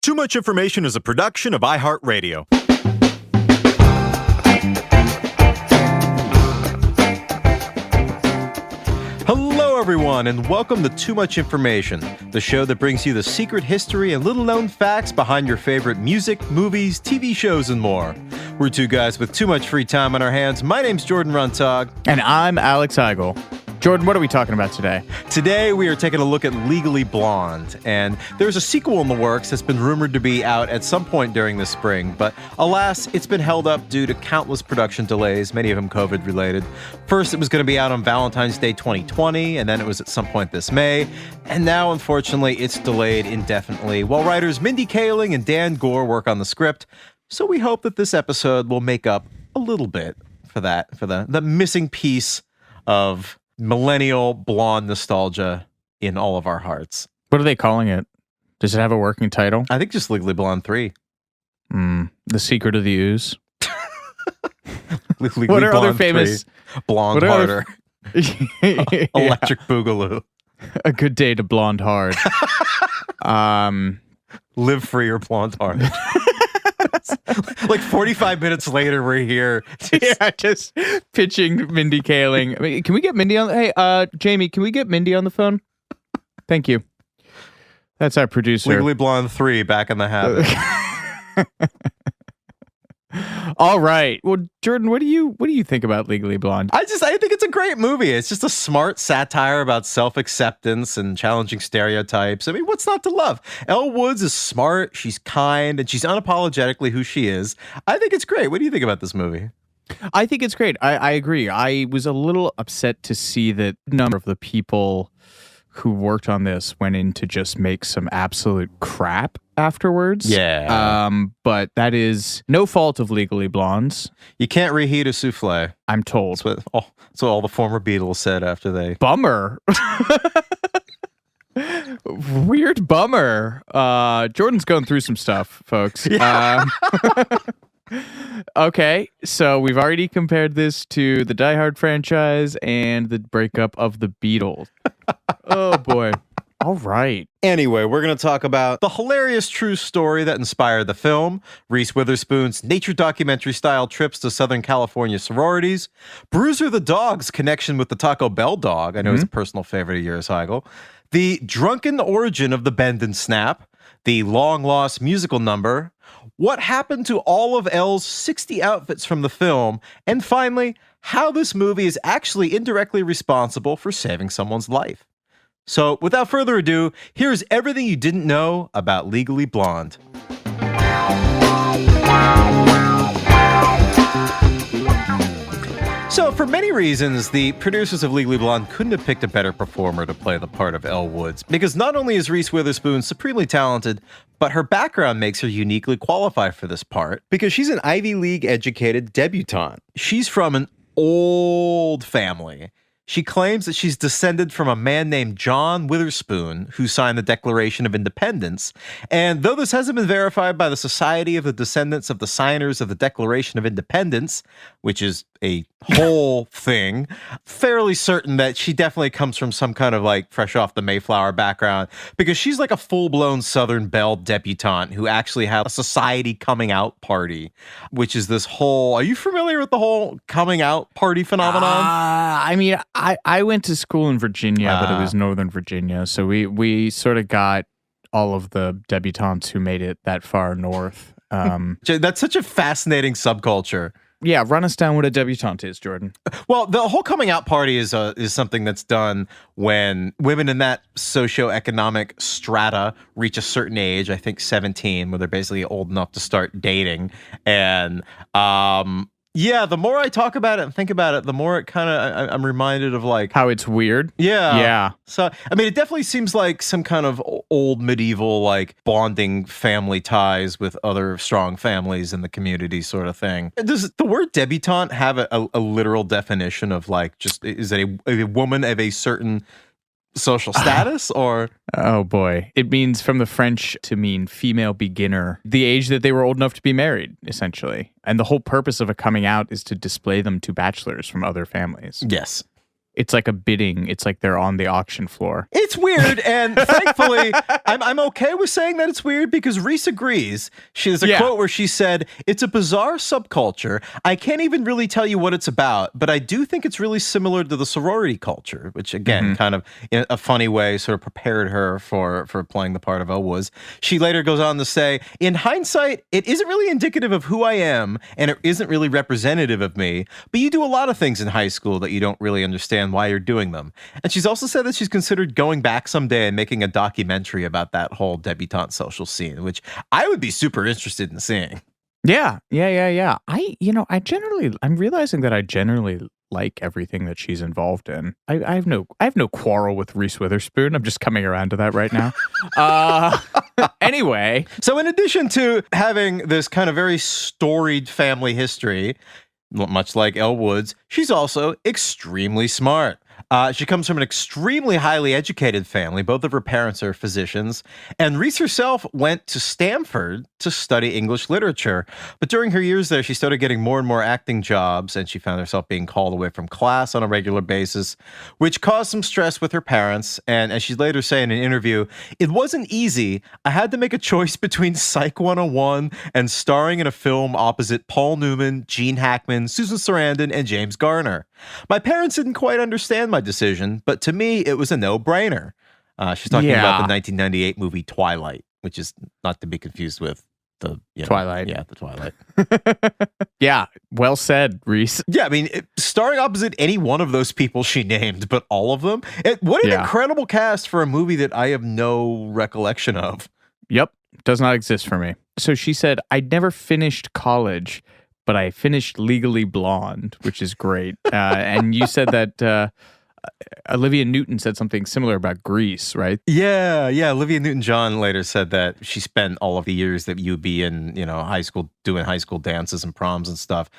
Too Much Information is a production of iHeart Radio. Hello, everyone, and welcome to Too Much Information, the show that brings you the secret history and little-known facts behind your favorite music, movies, TV shows, and more. We're two guys with too much free time on our hands. My name's Jordan Runtagh. And I'm Alex Heigl. Jordan, what are we talking about today? Today, we are taking a look at Legally Blonde, and there's a sequel in the works that's been rumored to be out at some point during the spring, but alas, it's been held up due to countless production delays, many of them COVID-related. First, it was going to be out on Valentine's Day 2020, and then it was at some point this May, and now, unfortunately, it's delayed indefinitely, while writers Mindy Kaling and Dan Gore work on the script, so we hope that this episode will make up a little bit for the missing piece of millennial blonde nostalgia in all of our hearts. What are they calling it? Does it have a working title? I think just Legally Blonde 3. The Secret of the Ooze. Legally What are Blonde other famous 3, Blonde Harder. Electric Boogaloo. A Good Day to Blonde Hard. Live Free or Blonde Hard. Like 45 minutes later, we're here. Just pitching Mindy Kaling. I mean, can we get Mindy on? Hey, Jamie, can we get Mindy on the phone? Thank you. That's our producer. Legally Blonde 3, back in the habit. All right. Well, Jordan, what do you think about Legally Blonde? I think it's a great movie. It's just a smart satire about self-acceptance and challenging stereotypes. I mean, what's not to love? Elle Woods is smart, she's kind, and she's unapologetically who she is. I think it's great. What do you think about this movie? I think it's great. I agree. I was a little upset to see that a number of the people who worked on this went in to just make some absolute crap afterwards. Yeah. But that is no fault of Legally Blonde's. You can't reheat a souffle. I'm told. That's what all the former Beatles said after they... Bummer. Weird bummer. Jordan's going through some stuff, folks. Yeah. Okay, so we've already compared this to the Die Hard franchise and the breakup of the Beatles. Oh, boy. All right. Anyway, we're going to talk about the hilarious true story that inspired the film, Reese Witherspoon's nature documentary-style trips to Southern California sororities, Bruiser the Dog's connection with the Taco Bell dog, I know it's a personal favorite of yours, Heigl, the drunken origin of the bend and snap, the long-lost musical number, what happened to all of Elle's 60 outfits from the film, and finally, how this movie is actually indirectly responsible for saving someone's life. So, without further ado, here's everything you didn't know about Legally Blonde. So, for many reasons, the producers of Legally Blonde couldn't have picked a better performer to play the part of Elle Woods, because not only is Reese Witherspoon supremely talented, but her background makes her uniquely qualified for this part, because she's an Ivy League-educated debutante. She's from an old family. She claims that she's descended from a man named John Witherspoon, who signed the Declaration of Independence. And though this hasn't been verified by the Society of the Descendants of the Signers of the Declaration of Independence, which is a whole thing, fairly certain that she definitely comes from some kind of like fresh off the Mayflower background, because she's like a full-blown Southern Belle debutante who actually had a society coming out party, which is this whole... Are you familiar with the whole coming out party phenomenon? I mean, I went to school in Virginia, but it was Northern Virginia, so we sort of got all of the debutantes who made it that far north. That's such a fascinating subculture. Yeah, run us down what a debutante is, Jordan. Well, the whole coming out party is something that's done when women in that socioeconomic strata reach a certain age, I think 17, where they're basically old enough to start dating. And yeah, the more I talk about it and think about it, the more it kind of I'm reminded of like how it's weird. Yeah. So, I mean, it definitely seems like some kind of old medieval, like bonding family ties with other strong families in the community sort of thing. Does the word debutante have a literal definition of like, just, is it a woman of a certain social status or? Oh boy. It means from the French to mean female beginner, the age that they were old enough to be married, essentially. And the whole purpose of a coming out is to display them to bachelors from other families. Yes. it's like a bidding. It's like they're on the auction floor. It's weird, and thankfully, I'm okay with saying that it's weird because Reese agrees. There's a quote where she said, "It's a bizarre subculture. I can't even really tell you what it's about, but I do think it's really similar to the sorority culture," which again, kind of in a funny way, sort of prepared her for playing the part of Elle Woods. She later goes on to say, "In hindsight, it isn't really indicative of who I am, and it isn't really representative of me, but you do a lot of things in high school that you don't really understand why you're doing them." And she's also said that she's considered going back someday and making a documentary about that whole debutante social scene, which I would be super interested in seeing. Yeah. I'm realizing that I generally like everything that she's involved in. I have no quarrel with Reese Witherspoon. I'm just coming around to that right now. Anyway. So in addition to having this kind of very storied family history, much like Elle Woods, she's also extremely smart. She comes from an extremely highly educated family. Both of her parents are physicians. And Reese herself went to Stanford to study English literature. But during her years there, she started getting more and more acting jobs, and she found herself being called away from class on a regular basis, which caused some stress with her parents. And as she later said in an interview, "It wasn't easy. I had to make a choice between Psych 101 and starring in a film opposite Paul Newman, Gene Hackman, Susan Sarandon, and James Garner. My parents didn't quite understand my decision, but to me, it was a no-brainer." She's talking about the 1998 movie Twilight, which is not to be confused with the Twilight. Yeah, the Twilight. Yeah, well said, Reese. Yeah, I mean, starring opposite any one of those people she named, but all of them. What an incredible cast for a movie that I have no recollection of. Yep, does not exist for me. So she said, "I never finished college, but I finished Legally Blonde," which is great. And you said that Olivia Newton said something similar about Grease, right? Yeah. Olivia Newton-John later said that she spent all of the years that you'd be in, high school, doing high school dances and proms and stuff,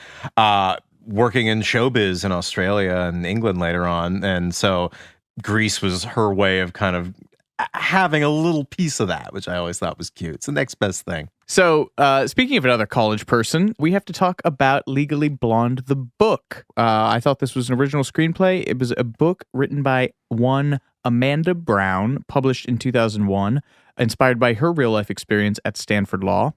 working in showbiz in Australia and England later on. And so Grease was her way of kind of having a little piece of that, which I always thought was cute. It's the next best thing. So, speaking of another college person, we have to talk about Legally Blonde, the book. I thought this was an original screenplay. It was a book written by one Amanda Brown, published in 2001, inspired by her real-life experience at Stanford Law,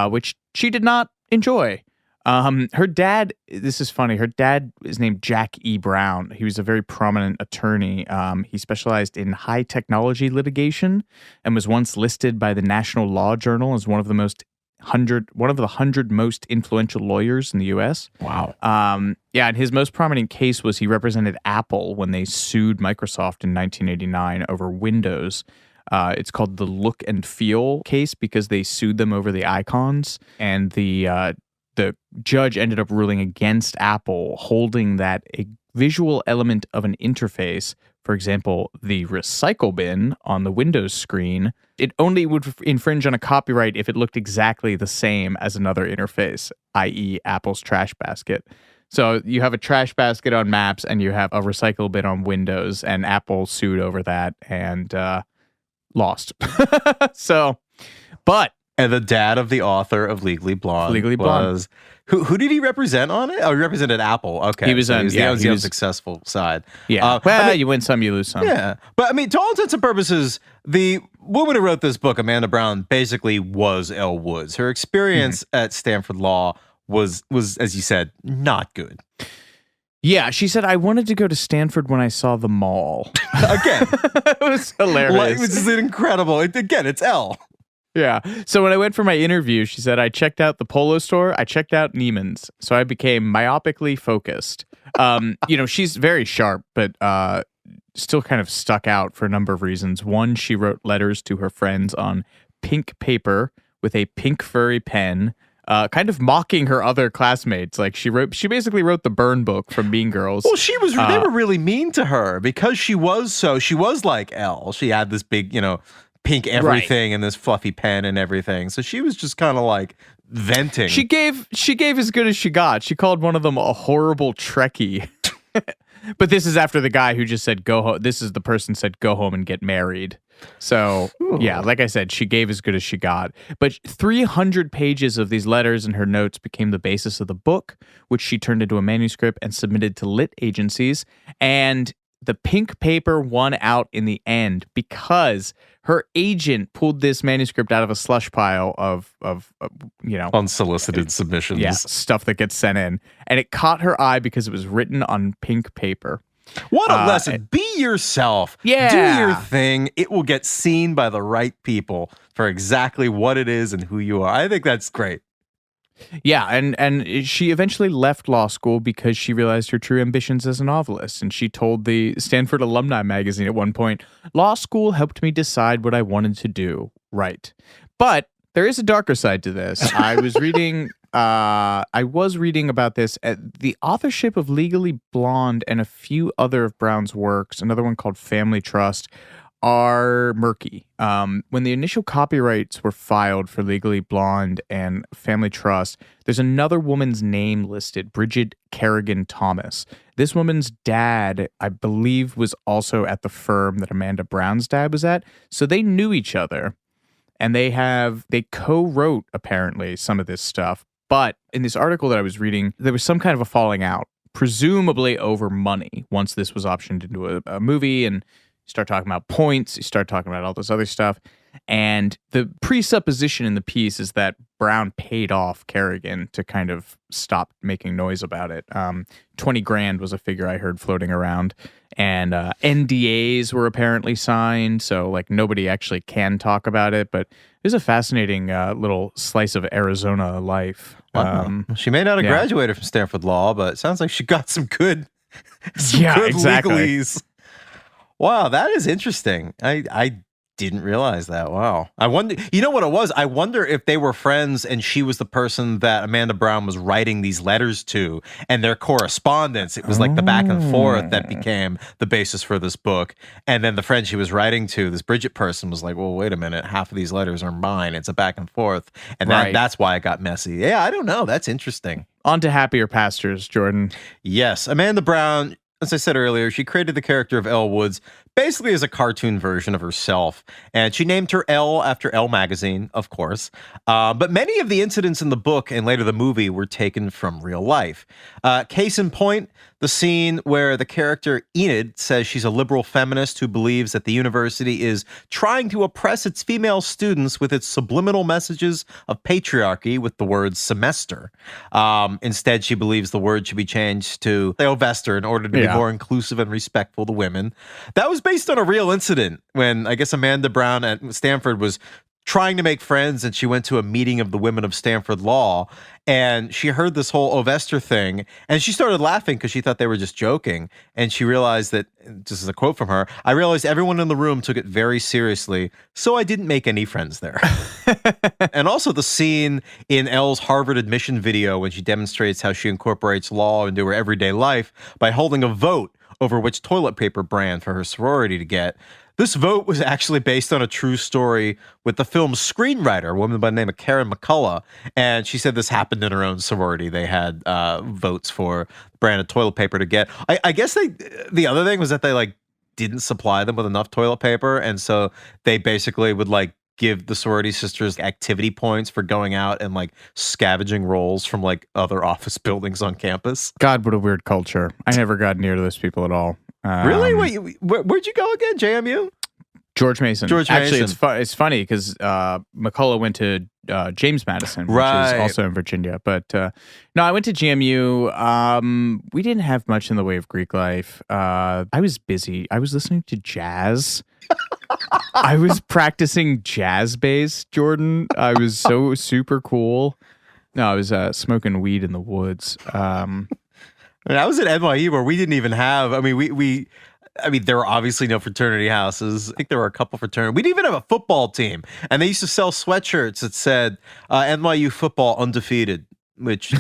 which she did not enjoy. Her dad, this is funny, her dad is named Jack E. Brown. He was a very prominent attorney. He specialized in high technology litigation and was once listed by the National Law Journal as one of the 100 most influential lawyers in the U.S. Wow. And his most prominent case was he represented Apple when they sued Microsoft in 1989 over Windows. It's called the Look and Feel case because they sued them over the icons, and the judge ended up ruling against Apple, holding that a visual element of an interface, for example, the recycle bin on the Windows screen, it only would infringe on a copyright if it looked exactly the same as another interface, i.e. Apple's trash basket. So you have a trash basket on Maps and you have a recycle bin on Windows, and Apple sued over that and lost. And the dad of the author of Legally Blonde was... Who did he represent on it? Oh, he represented Apple. Okay. He was on the unsuccessful side. Yeah. You win some, you lose some. Yeah. But I mean, to all intents and purposes, the woman who wrote this book, Amanda Brown, basically was Elle Woods. Her experience at Stanford Law was, as you said, not good. Yeah, she said, "I wanted to go to Stanford when I saw the mall." Again. It was hilarious. It was incredible. It's Elle. Yeah. So when I went for my interview, she said, "I checked out the Polo store. I checked out Neiman's. So I became myopically focused." She's very sharp, but still kind of stuck out for a number of reasons. One, she wrote letters to her friends on pink paper with a pink furry pen, kind of mocking her other classmates. Like she basically wrote the burn book from Mean Girls. Well, they were really mean to her because she was like Elle. She had this big, pink everything and this fluffy pen and everything. So she was just kind of like venting. She gave as good as she got. She called one of them a horrible Trekkie. But this is after the guy who just said, go home. This is the person said, go home and get married. So, yeah, like I said, she gave as good as she got. But 300 pages of these letters and her notes became the basis of the book, which she turned into a manuscript and submitted to lit agencies. And the pink paper won out in the end because her agent pulled this manuscript out of a slush pile of unsolicited submissions. Yeah, stuff that gets sent in. And it caught her eye because it was written on pink paper. What a lesson. Be yourself. Yeah. Do your thing. It will get seen by the right people for exactly what it is and who you are. I think that's great. Yeah, and she eventually left law school because she realized her true ambitions as a novelist. And she told the Stanford Alumni magazine at one point, law school helped me decide what I wanted to do. Right. But there is a darker side to this. I was reading about this. The authorship of Legally Blonde and a few other of Brown's works, another one called Family Trust, are murky. When the initial copyrights were filed for Legally Blonde and Family Trust, there's another woman's name listed, Bridget Kerrigan Thomas. This woman's dad, I believe, was also at the firm that Amanda Brown's dad was at. So they knew each other. And they co-wrote, apparently, some of this stuff. But in this article that I was reading, there was some kind of a falling out, presumably over money, once this was optioned into a movie. And you start talking about points, you start talking about all this other stuff. And the presupposition in the piece is that Brown paid off Kerrigan to kind of stop making noise about it. 20 grand was a figure I heard floating around. And NDAs were apparently signed, so like nobody actually can talk about it. But it was a fascinating little slice of Arizona life. She may not have graduated from Stanford Law, but it sounds like she got some good, exactly. legalese. Wow, that is interesting. I didn't realize that. Wow. I wonder, you know what it was? I wonder if they were friends and she was the person that Amanda Brown was writing these letters to, and their correspondence, it was like the back and forth that became the basis for this book. And then the friend she was writing to, this Bridget person, was like, well, wait a minute, half of these letters are mine. It's a back and forth. And that's why it got messy. Yeah, I don't know. That's interesting. On to happier pastures, Jordan. Yes. Amanda Brown, as I said earlier, she created the character of Elle Woods basically as a cartoon version of herself. And she named her Elle after Elle magazine, of course. But many of the incidents in the book and later the movie were taken from real life. Case in point, the scene where the character Enid says she's a liberal feminist who believes that the university is trying to oppress its female students with its subliminal messages of patriarchy with the word semester. Instead, she believes the word should be changed to Sylvester in order to be more inclusive and respectful to women. That was based on a real incident when I guess Amanda Brown at Stanford was trying to make friends, and she went to a meeting of the women of Stanford Law, and she heard this whole Ovester thing, and she started laughing because she thought they were just joking, and she realized that, this is a quote from her, I realized everyone in the room took it very seriously, so I didn't make any friends there. And also the scene in Elle's Harvard admission video when she demonstrates how she incorporates law into her everyday life by holding a vote over which toilet paper brand for her sorority to get. This vote was actually based on a true story with the film's screenwriter, a woman by the name of Karen McCullough. And she said this happened in her own sorority. They had votes for brand of toilet paper to get. I guess the other thing was that they didn't supply them with enough toilet paper. And so they basically would give the sorority sisters activity points for going out and scavenging rolls from other office buildings on campus. God, what a weird culture. I never got near those people at all. Really? Wait, where'd you go again? JMU? George Mason. Actually, it's funny because McCullough went to James Madison, which is also in Virginia. But no, I went to GMU. We didn't have much in the way of Greek life. I was busy. I was listening to jazz. I was practicing jazz bass, Jordan. I was so super cool. No, I was smoking weed in the woods. I was at NYU where we didn't even have, there were obviously no fraternity houses. I think there were a couple fraternities. We didn't even have a football team. And they used to sell sweatshirts that said NYU football undefeated, which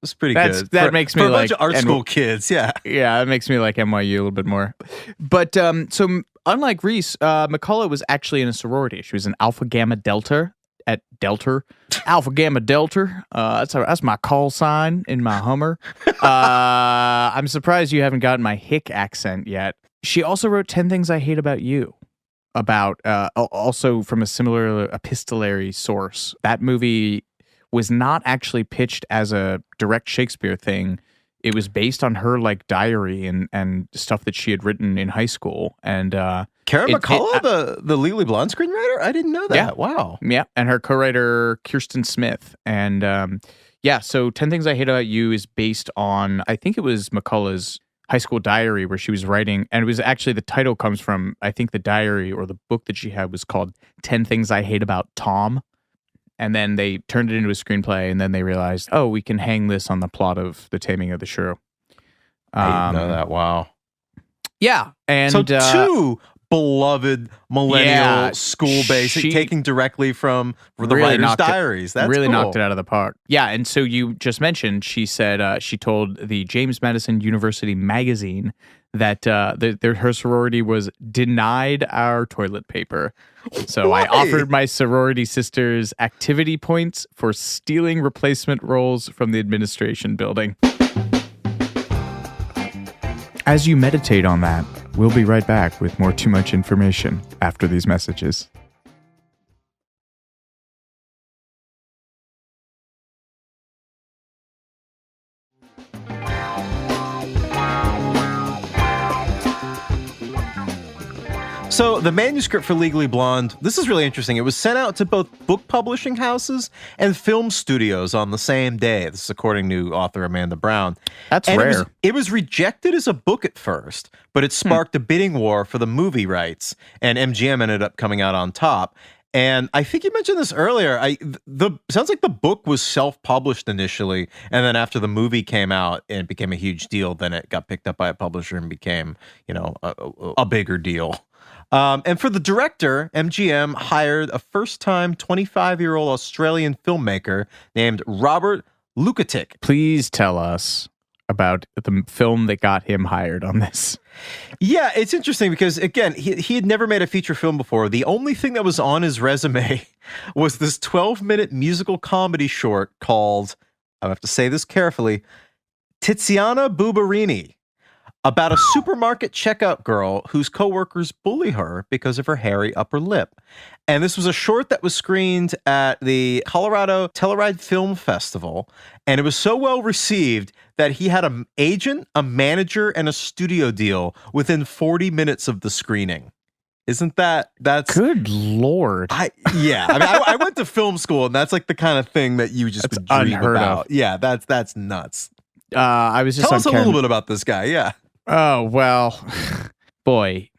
was pretty good. That makes me for a bunch of art school kids. Yeah. Yeah, it makes me like NYU a little bit more. But so unlike Reese, McCullough was actually in a sorority. She was an Alpha Gamma Delta. at Delta, Alpha Gamma Delta. That's my call sign in my Hummer. I'm surprised you haven't gotten my hick accent yet. She also wrote 10 Things I Hate About You, about also from a similar epistolary source. That movie was not actually pitched as a direct Shakespeare thing. It was based on her like diary and stuff that she had written in high school. And Karen McCullough, the Legally Blonde screenwriter? I didn't know that. Yeah. Wow. Yeah, and her co-writer Kirsten Smith. And so 10 Things I Hate About You is based on, I think it was McCullough's high school diary where she was writing, and it was actually, the title comes from, I think the diary or the book that she had was called 10 Things I Hate About Tom. And then they turned it into a screenplay, and then they realized, oh, we can hang this on the plot of The Taming of the Shrew. I didn't know that. Wow. Yeah. And so two beloved millennial school basic taking directly from the really writer's diaries. That's really cool. knocked it out of the park. Yeah. And so you just mentioned, she said she told the James Madison University magazine that her sorority was denied our toilet paper. So Why? I offered my sorority sisters activity points for stealing replacement rolls from the administration building. As you meditate on that, we'll be right back with more Too Much Information after these messages. So the manuscript for Legally Blonde, this is really interesting. It was sent out to both book publishing houses and film studios on the same day. This is according to author Amanda Brown. That's rare. It was rejected as a book at first, but it sparked a bidding war for the movie rights, and MGM ended up coming out on top. And I think you mentioned this earlier. Sounds like the book was self-published initially, and then after the movie came out and it became a huge deal, then it got picked up by a publisher and became, a bigger deal. And for the director, MGM hired a first-time 25-year-old Australian filmmaker named Robert Lukatic. Please tell us about the film that got him hired on this. Yeah, it's interesting because, again, he had never made a feature film before. The only thing that was on his resume was this 12-minute musical comedy short called, I have to say this carefully, Tiziana Bubarini, about a supermarket checkout girl whose coworkers bully her because of her hairy upper lip. And this was a short that was screened at the Colorado Telluride Film Festival, and it was so well received that he had an agent, a manager, and a studio deal within 40 minutes of the screening. Isn't that's good Lord? I went to film school, and that's like the kind of thing that you just would dream about. Yeah, that's nuts. I was just tell us a little bit about this guy. Yeah. Oh, well, boy,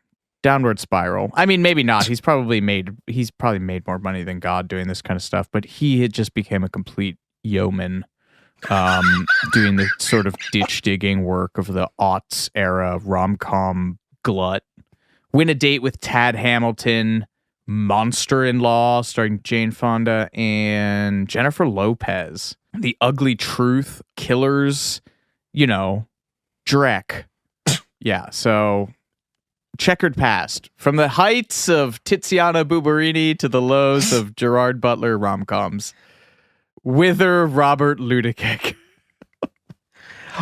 downward spiral. I mean, maybe not. He's probably made more money than God doing this kind of stuff, but he had just became a complete yeoman, doing the sort of ditch digging work of the aughts era rom-com glut. Win a Date with Tad Hamilton, Monster-in-Law starring Jane Fonda and Jennifer Lopez, The Ugly Truth, Killers, Drek. Yeah, so checkered past. From the heights of Tiziana Bubarini to the lows of Gerard Butler rom-coms. Whither Robert Lukatic.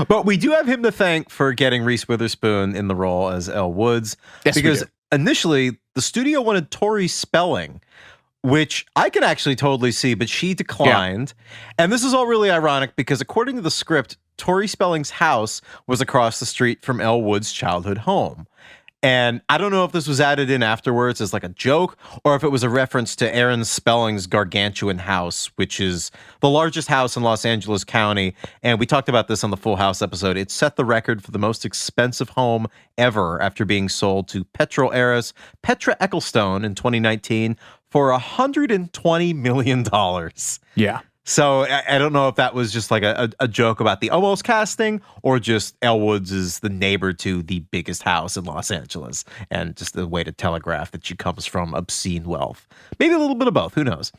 But we do have him to thank for getting Reese Witherspoon in the role as Elle Woods. Yes, because initially, the studio wanted Tori Spelling, which I can actually totally see, but she declined. Yeah. And this is all really ironic because according to the script, Tori Spelling's house was across the street from Elle Woods' childhood home. And I don't know if this was added in afterwards as like a joke or if it was a reference to Aaron Spelling's gargantuan house, which is the largest house in Los Angeles County. And we talked about this on the Full House episode. It set the record for the most expensive home ever after being sold to petrol heiress Petra Ecclestone in 2019 for $120 million. Yeah. So I don't know if that was just like a joke about the almost casting, or just Elle Woods is the neighbor to the biggest house in Los Angeles, and just a way to telegraph that she comes from obscene wealth. Maybe a little bit of both. Who knows?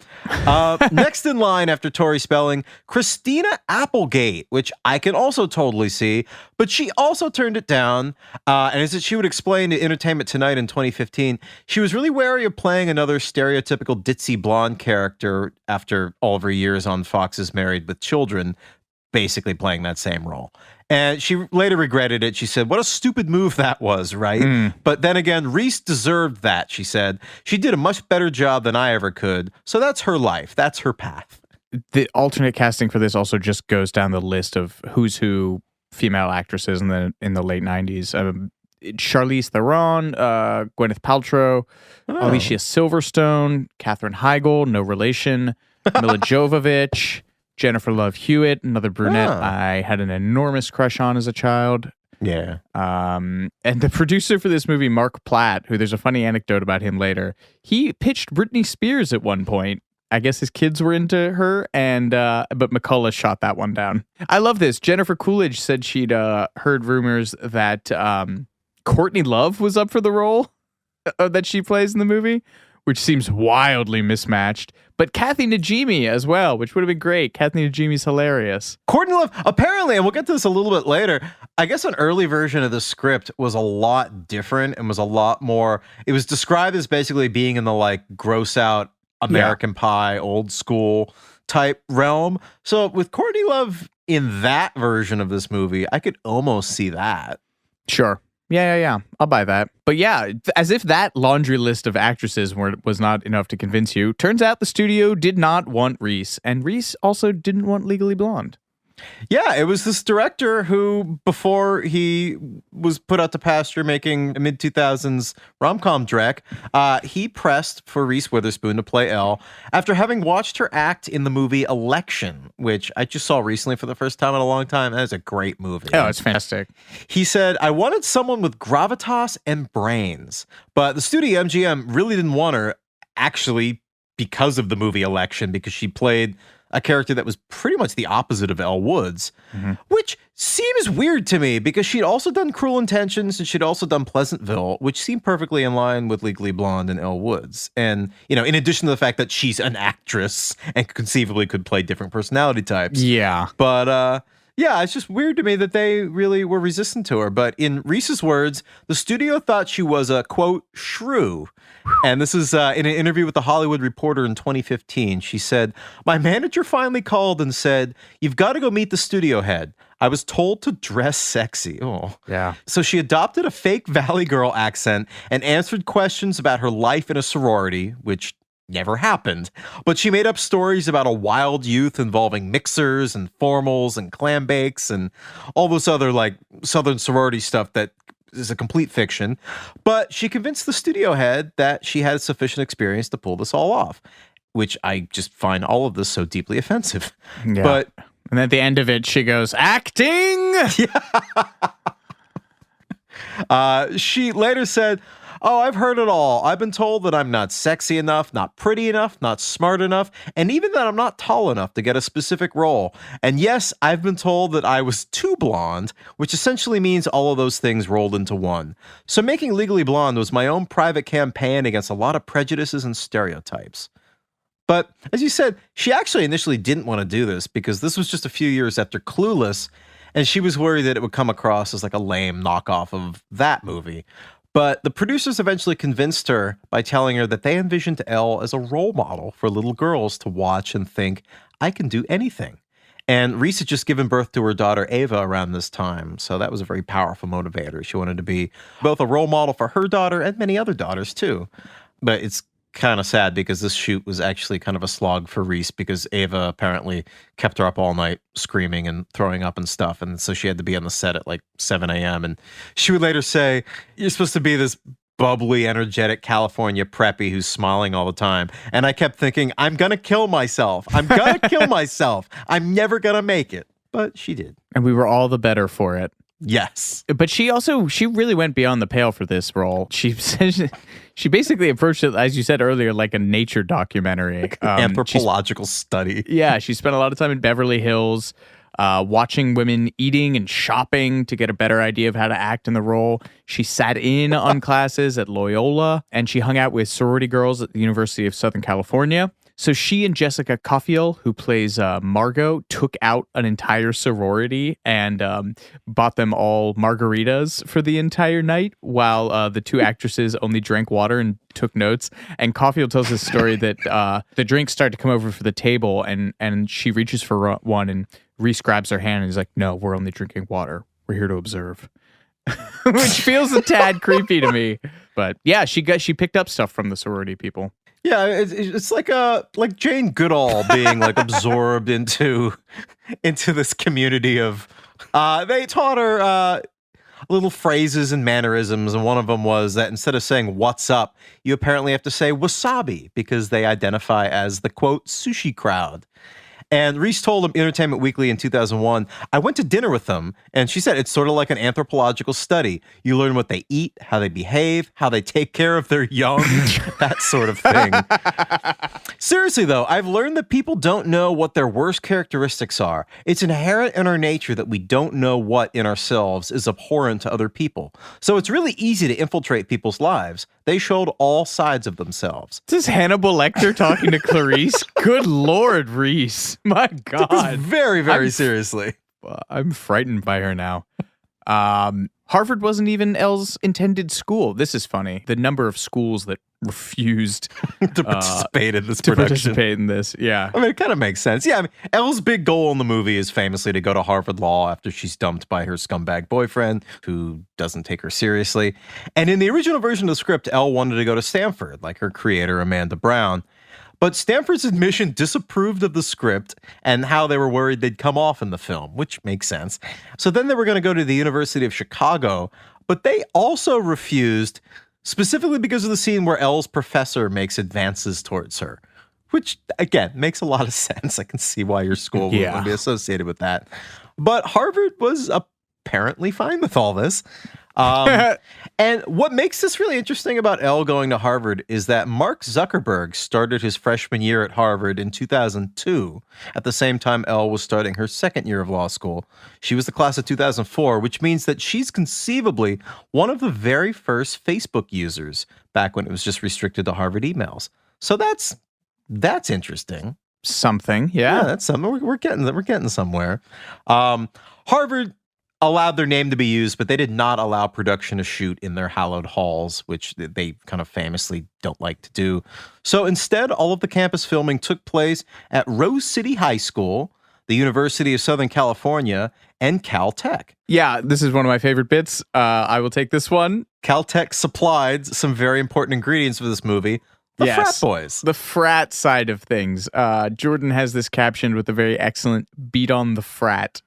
Next in line after Tori Spelling, Christina Applegate, which I can also totally see, but she also turned it down. And as she would explain to Entertainment Tonight in 2015, she was really wary of playing another stereotypical ditzy blonde character after all of her years on Fox's Married with Children, basically playing that same role. And she later regretted it. She said, what a stupid move that was, right? But then again, Reese deserved that, she said. She did a much better job than I ever could. So that's her life. That's her path. The alternate casting for this also just goes down the list of who's who female actresses in the late 90s. Charlize Theron, Gwyneth Paltrow, Alicia Silverstone, Katherine Heigl, no relation, Mila Jovovich, Jennifer Love Hewitt, another brunette I had an enormous crush on as a child. Yeah. And the producer for this movie, Mark Platt, who there's a funny anecdote about him later, he pitched Britney Spears at one point. I guess his kids were into her, but McCullough shot that one down. I love this. Jennifer Coolidge said she'd heard rumors that Courtney Love was up for the role that she plays in the movie, which seems wildly mismatched. But Kathy Najimy as well, which would have been great. Kathy Najimy's hilarious. Courtney Love, apparently, and we'll get to this a little bit later, I guess an early version of the script was a lot different and was a lot more, it was described as basically being in the like gross out American Pie, old school type realm. So with Courtney Love in that version of this movie, I could almost see that. Sure. Yeah. I'll buy that. But yeah, as if that laundry list of actresses was not enough to convince you, turns out the studio did not want Reese, and Reese also didn't want Legally Blonde. Yeah, it was this director who, before he was put out to pasture making a mid-2000s rom-com dreck, he pressed for Reese Witherspoon to play Elle after having watched her act in the movie Election, which I just saw recently for the first time in a long time. That is a great movie. Oh, it's fantastic. He said, I wanted someone with gravitas and brains, but the studio MGM really didn't want her, actually, because of the movie Election, because she played a character that was pretty much the opposite of Elle Woods, which seems weird to me because she'd also done Cruel Intentions and she'd also done Pleasantville, which seemed perfectly in line with Legally Blonde and Elle Woods. And, you know, in addition to the fact that she's an actress and conceivably could play different personality types. Yeah. But, yeah, it's just weird to me that they really were resistant to her. But in Reese's words, the studio thought she was a, quote, shrew. And this is in an interview with The Hollywood Reporter in 2015. She said, my manager finally called and said, you've got to go meet the studio head. I was told to dress sexy. Oh, yeah. So she adopted a fake Valley Girl accent and answered questions about her life in a sorority, which never happened. But she made up stories about a wild youth involving mixers and formals and clam bakes and all this other like Southern sorority stuff that is a complete fiction. But she convinced the studio head that she had sufficient experience to pull this all off, which I just find all of this so deeply offensive. Yeah. But and at the end of it, she goes, acting! She later said, oh, I've heard it all. I've been told that I'm not sexy enough, not pretty enough, not smart enough, and even that I'm not tall enough to get a specific role. And yes, I've been told that I was too blonde, which essentially means all of those things rolled into one. So making Legally Blonde was my own private campaign against a lot of prejudices and stereotypes. But as you said, she actually initially didn't want to do this because this was just a few years after Clueless, and she was worried that it would come across as like a lame knockoff of that movie. But the producers eventually convinced her by telling her that they envisioned Elle as a role model for little girls to watch and think, I can do anything. And Reese had just given birth to her daughter Ava around this time, so that was a very powerful motivator. She wanted to be both a role model for her daughter and many other daughters too. But it's kind of sad because this shoot was actually kind of a slog for Reese because Ava apparently kept her up all night screaming and throwing up and stuff. And so she had to be on the set at like 7 a.m. And she would later say, you're supposed to be this bubbly, energetic California preppy who's smiling all the time. And I kept thinking, I'm going to kill myself. I'm going to kill myself. I'm never going to make it. But she did. And we were all the better for it. Yes. But she really went beyond the pale for this role. She basically approached it, as you said earlier, like a nature documentary. Anthropological study. Yeah, she spent a lot of time in Beverly Hills, watching women eating and shopping to get a better idea of how to act in the role. She sat in on classes at Loyola, and she hung out with sorority girls at the University of Southern California. So she and Jessica Cauffiel, who plays Margot, took out an entire sorority and bought them all margaritas for the entire night, while the two actresses only drank water and took notes. And Cauffiel tells this story that the drinks start to come over for the table, and she reaches for one, and Reese grabs her hand and is like, "No, we're only drinking water. We're here to observe." Which feels a tad creepy to me. But yeah, she picked up stuff from the sorority people. Yeah, it's like Jane Goodall being like absorbed into this community of. They taught her little phrases and mannerisms, and one of them was that instead of saying "what's up," you apparently have to say "wasabi" because they identify as the quote sushi crowd. And Reese told Entertainment Weekly in 2001, "I went to dinner with them, and she said it's sort of like an anthropological study. You learn what they eat, how they behave, how they take care of their young, that sort of thing." Seriously, though, I've learned that people don't know what their worst characteristics are. It's inherent in our nature that we don't know what in ourselves is abhorrent to other people. So it's really easy to infiltrate people's lives. They showed all sides of themselves. This is Hannibal Lecter talking to Clarice. Good Lord, Reese. My God. Very, very seriously. I'm frightened by her now. Harvard wasn't even Elle's intended school. This is funny. The number of schools that refused to participate in this to production. participate in this, yeah. I mean, it kind of makes sense. Yeah, I mean, Elle's big goal in the movie is famously to go to Harvard Law after she's dumped by her scumbag boyfriend who doesn't take her seriously. And in the original version of the script, Elle wanted to go to Stanford, like her creator, Amanda Brown. But Stanford's admission disapproved of the script and how they were worried they'd come off in the film, which makes sense. So then they were going to go to the University of Chicago, but they also refused, specifically because of the scene where Elle's professor makes advances towards her, which, again, makes a lot of sense. I can see why your school would want to be associated with that. But Harvard was apparently fine with all this. And what makes this really interesting about Elle going to Harvard is that Mark Zuckerberg started his freshman year at Harvard in 2002, at the same time Elle was starting her second year of law school. She was the class of 2004, which means that she's conceivably one of the very first Facebook users back when it was just restricted to Harvard emails. So that's interesting. Something, yeah. That's something. We're getting somewhere. Harvard allowed their name to be used, but they did not allow production to shoot in their hallowed halls, which they kind of famously don't like to do. So instead, all of the campus filming took place at Rose City High School, the University of Southern California, and Caltech. Yeah, this is one of my favorite bits. I will take this one. Caltech supplied some very important ingredients for this movie. The frat boys. The frat side of things. Jordan has this captioned with a very excellent beat on the frat.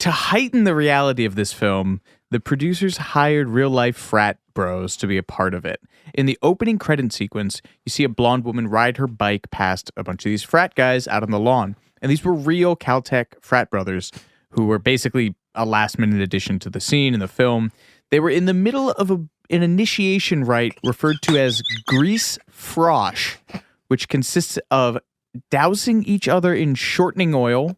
To heighten the reality of this film, the producers hired real-life frat bros to be a part of it. In the opening credit sequence, you see a blonde woman ride her bike past a bunch of these frat guys out on the lawn. And these were real Caltech frat brothers who were basically a last-minute addition to the scene in the film. They were in the middle of an initiation rite referred to as grease frosh, which consists of dousing each other in shortening oil,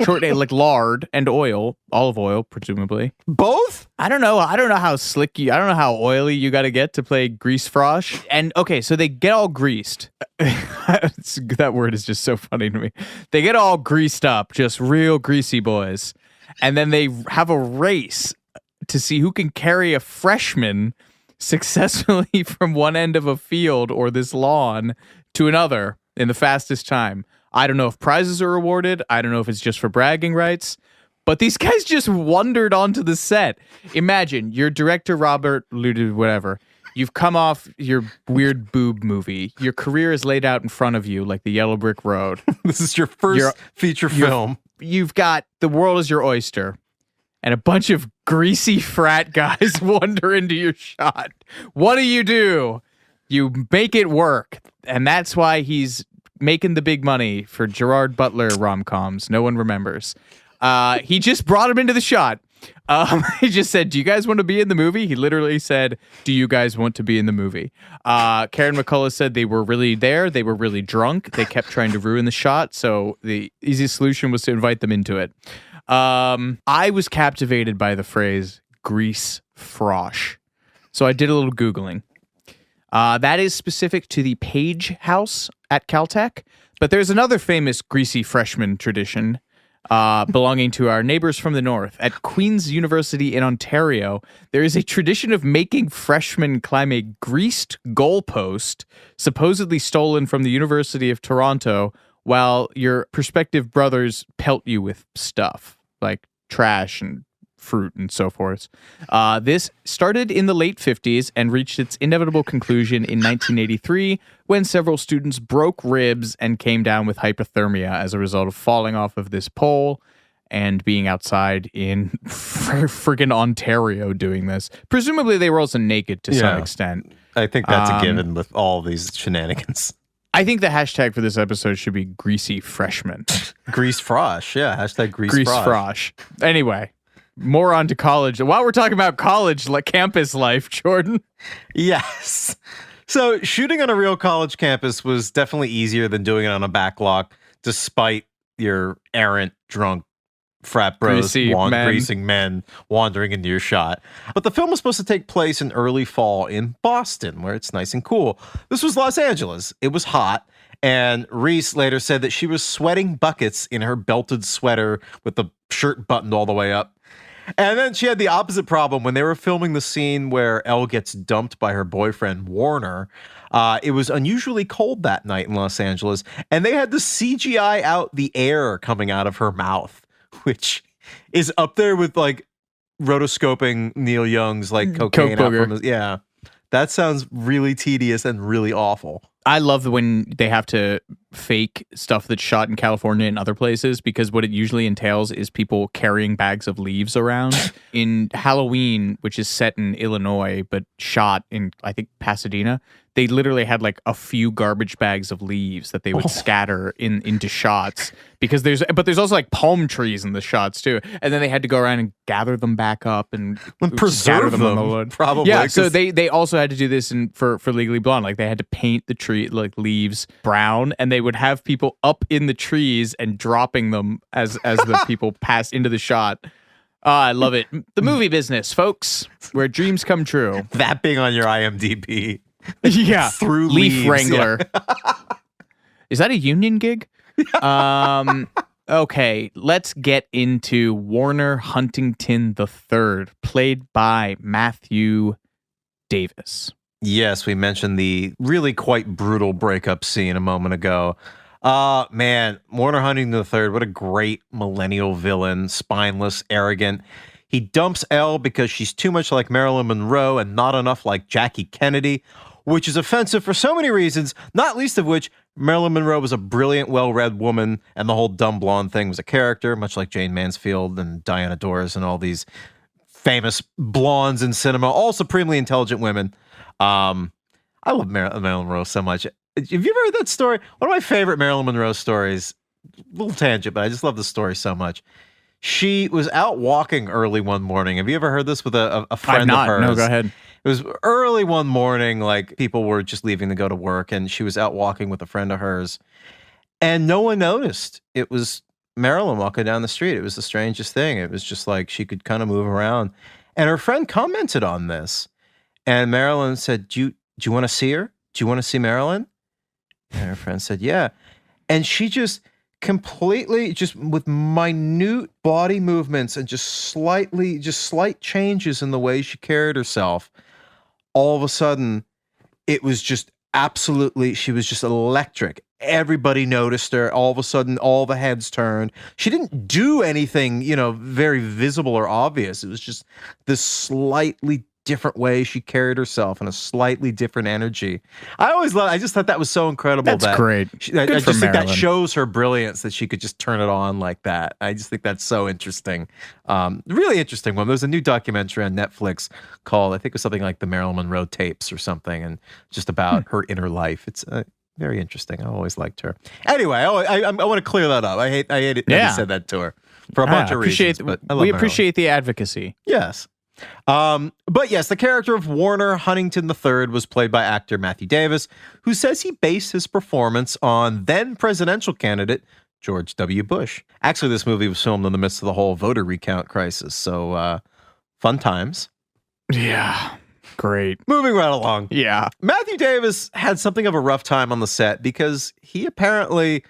like lard and oil, olive oil, presumably. Both? I don't know how slick I don't know how oily you got to get to play grease frosh. And okay, so they get all greased. That word is just so funny to me. They get all greased up, just real greasy boys. And then they have a race to see who can carry a freshman successfully from one end of a field or this lawn to another in the fastest time. I don't know if prizes are awarded. I don't know if it's just for bragging rights. But these guys just wandered onto the set. Imagine you're director Robert Ludu, whatever. You've come off your weird boob movie. Your career is laid out in front of you like the Yellow Brick Road. This is your first feature film. You've got the world is your oyster. And a bunch of greasy frat guys wander into your shot. What do? You make it work. And that's why he's making the big money for Gerard Butler rom-coms. No one remembers. He just brought him into the shot. He just said, "Do you guys want to be in the movie?" He literally said, "Do you guys want to be in the movie?" Karen McCullough said they were really there. They were really drunk. They kept trying to ruin the shot. So the easiest solution was to invite them into it. I was captivated by the phrase grease frosh. So I did a little Googling. That is specific to the Page House at Caltech. But there's another famous greasy freshman tradition belonging to our neighbors from the north. At Queen's University in Ontario, there is a tradition of making freshmen climb a greased goalpost, supposedly stolen from the University of Toronto, while your prospective brothers pelt you with stuff, like trash and fruit and so forth. This started in the late 50s and reached its inevitable conclusion in 1983 when several students broke ribs and came down with hypothermia as a result of falling off of this pole and being outside in friggin' Ontario doing this. Presumably they were also naked to some extent. I think that's a given with all these shenanigans. I think the hashtag for this episode should be greasy freshman. Grease frosh. Yeah, hashtag grease frosh. Anyway. More on to college. While we're talking about college, like campus life, Jordan. Yes. So shooting on a real college campus was definitely easier than doing it on a backlot, despite your errant, drunk frat bros, greasing men wandering into your shot. But the film was supposed to take place in early fall in Boston, where it's nice and cool. This was Los Angeles. It was hot. And Reese later said that she was sweating buckets in her belted sweater with the shirt buttoned all the way up. And then she had the opposite problem when they were filming the scene where Elle gets dumped by her boyfriend, Warner. It was unusually cold that night in Los Angeles, and they had to CGI out the air coming out of her mouth, which is up there with like rotoscoping Neil Young's like cocaine out from his, yeah. That sounds really tedious and really awful. I love when they have to fake stuff that's shot in California and other places, because what it usually entails is people carrying bags of leaves around. In Halloween, which is set in Illinois but shot in, I think, Pasadena, they literally had like a few garbage bags of leaves that they would scatter into shots, because there's also like palm trees in the shots too, and then they had to go around and gather them back up and preserve them in the wood. Probably. Yeah, so they also had to do this for Legally Blonde. Like they had to paint the tree like leaves brown, and they would have people up in the trees and dropping them as the people passed into the shot. I love it. The movie business, folks, where dreams come true. That being on your IMDb. Yeah. Through Leaf leaves, Wrangler. Yeah. Is that a union gig? Okay, let's get into Warner Huntington III, played by Matthew Davis. Yes, we mentioned the really quite brutal breakup scene a moment ago. Man, Warner Huntington III, what a great millennial villain, spineless, arrogant. He dumps Elle because she's too much like Marilyn Monroe and not enough like Jackie Kennedy, which is offensive for so many reasons, not least of which Marilyn Monroe was a brilliant, well-read woman, and the whole dumb blonde thing was a character, much like Jane Mansfield and Diana Dors and all these famous blondes in cinema, all supremely intelligent women. I love Marilyn Monroe so much. Have you ever heard that story? One of my favorite Marilyn Monroe stories, little tangent, but I just love the story so much. She was out walking early one morning. Have you ever heard this with a friend of hers? No, go ahead. It was early one morning, like people were just leaving to go to work, and she was out walking with a friend of hers, and no one noticed. It was Marilyn walking down the street. It was the strangest thing. It was just like she could kind of move around. And her friend commented on this, and Marilyn said, do you want to see her? Do you want to see Marilyn? And her friend said, yeah. And she just completely, just with minute body movements and just slight changes in the way she carried herself, all of a sudden, it was just absolutely, she was just electric. Everybody noticed her. All of a sudden, all the heads turned. She didn't do anything, very visible or obvious. It was just this slightly different way she carried herself and a slightly different energy. I just thought that was so incredible. That's great. I just think that shows her brilliance, that she could just turn it on like that. I just think that's so interesting. Really interesting one. There's a new documentary on Netflix called, I think it was something like the Marilyn Monroe tapes or something, and just about her inner life. It's very interesting. I always liked her. Anyway, I want to clear that up. I hate it that he said that to her. for a bunch of reasons. But I love we Marilyn. appreciate the advocacy. Yes. But yes, the character of Warner Huntington III was played by actor Matthew Davis, who says he based his performance on then presidential candidate George W. Bush. Actually, this movie was filmed in the midst of the whole voter recount crisis, so fun times. Yeah, great. Moving right along. Yeah. Matthew Davis had something of a rough time on the set because he apparently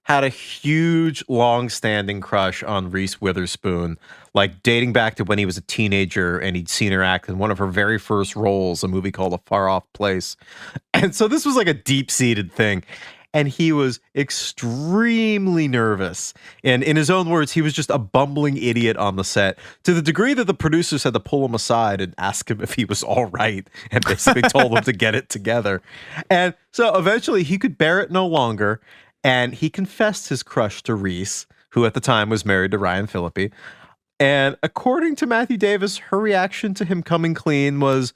had a huge, long-standing crush on Reese Witherspoon, like dating back to when he was a teenager and he'd seen her act in one of her very first roles, a movie called A Far Off Place. And so this was like a deep-seated thing. And he was extremely nervous. And in his own words, he was just a bumbling idiot on the set, to the degree that the producers had to pull him aside and ask him if he was all right, and basically told him to get it together. And so eventually he could bear it no longer, and he confessed his crush to Reese, who at the time was married to Ryan Phillippe. And according to Matthew Davis, her reaction to him coming clean was